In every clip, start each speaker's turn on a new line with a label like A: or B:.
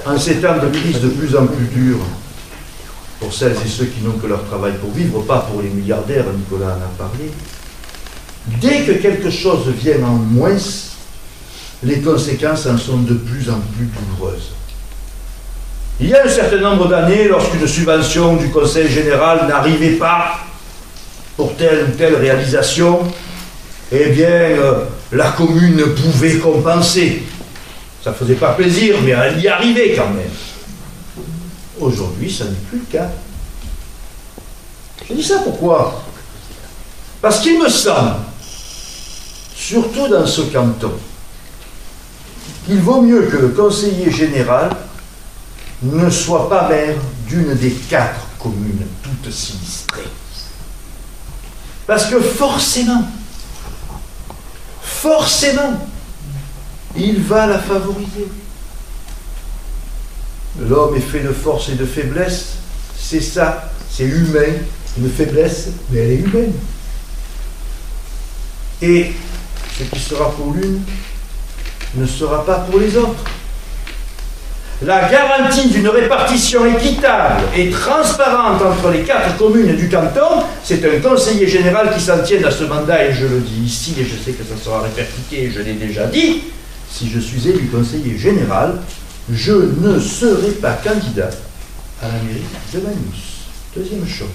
A: En ces temps de crise de plus en plus durs, pour celles et ceux qui n'ont que leur travail pour vivre, pas pour les milliardaires, Nicolas en a parlé, dès que quelque chose vient en moins, les conséquences en sont de plus en plus douloureuses. Il y a un certain nombre d'années, lorsqu'une subvention du Conseil général n'arrivait pas pour telle ou telle réalisation, eh bien, la commune pouvait compenser. Ça ne faisait pas plaisir, mais elle y arrivait quand même. Aujourd'hui, ça n'est plus le cas. Je dis ça pourquoi? Parce qu'il me semble, surtout dans ce canton, qu'il vaut mieux que le conseiller général ne soit pas maire d'une des 4 communes toutes sinistrées. Parce que forcément, il va la favoriser. L'homme est fait de force et de faiblesse, c'est ça, c'est humain, une faiblesse, mais elle est humaine. Et ce qui sera pour l'une ne sera pas pour les autres. La garantie d'une répartition équitable et transparente entre les 4 communes du canton, c'est un conseiller général qui s'en tienne à ce mandat, et je le dis ici, et je sais que ça sera répercuté, et je l'ai déjà dit, si je suis élu conseiller général, je ne serai pas candidat à la mairie de Magnus. Deuxième chose,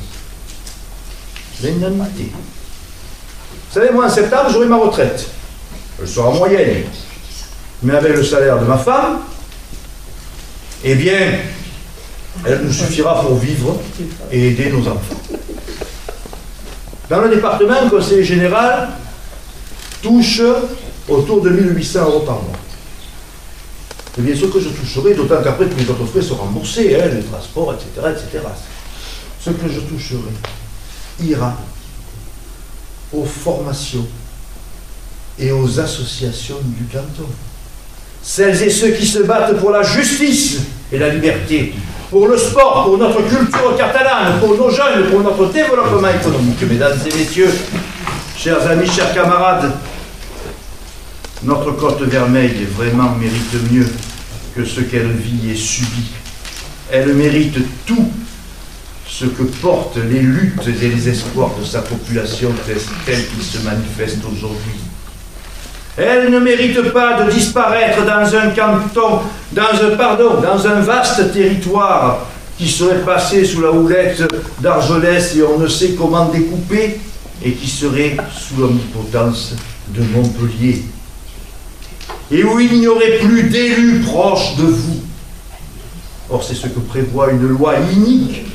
A: l'indemnité. Vous savez, moi en septembre, j'aurai ma retraite. Elle sera moyenne, mais avec le salaire de ma femme, eh bien, elle nous suffira pour vivre et aider nos enfants. Dans le département, le conseiller général touche autour de 1 800 € par mois. C'est bien sûr que je toucherai, d'autant qu'après tous les autres frais sont remboursés, le transport, etc., etc. Ce que je toucherai ira aux formations et aux associations du canton. Celles et ceux qui se battent pour la justice et la liberté, pour le sport, pour notre culture catalane, pour nos jeunes, pour notre développement économique. Mesdames et messieurs, chers amis, chers camarades, notre Côte Vermeille vraiment mérite mieux que ce qu'elle vit et subit. Elle mérite tout ce que portent les luttes et les espoirs de sa population tels qu'ils se manifestent aujourd'hui. Elle ne mérite pas de disparaître dans un canton, dans un vaste territoire qui serait passé sous la houlette d'Argelès et on ne sait comment découper, et qui serait sous l'omnipotence de Montpellier. Et où il n'y aurait plus d'élus proches de vous. Or, c'est ce que prévoit une loi inique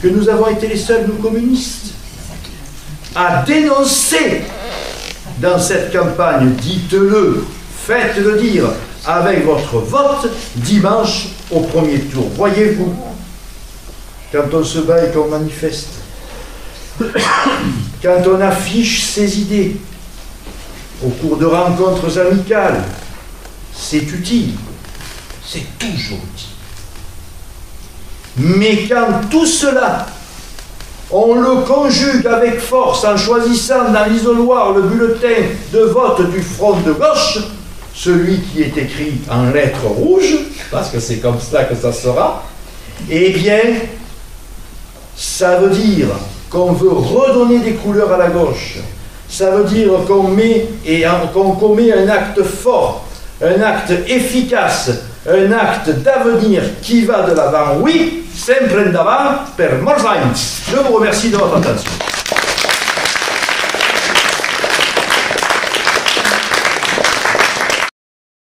A: que nous avons été les seuls, nous communistes, à dénoncer dans cette campagne. Dites-le, faites-le dire avec votre vote dimanche au premier tour. Voyez-vous, quand on se bat et qu'on manifeste, quand on affiche ses idées au cours de rencontres amicales, c'est utile, c'est toujours utile. Mais quand tout cela, on le conjugue avec force en choisissant dans l'isoloir le bulletin de vote du front de gauche, celui qui est écrit en lettres rouges, parce que c'est comme ça que ça sera, eh bien, ça veut dire qu'on veut redonner des couleurs à la gauche. Ça veut dire qu'on commet un acte fort, un acte efficace, un acte d'avenir qui va de l'avant. Oui, sempre en avant per molts anys. Je vous remercie de votre attention.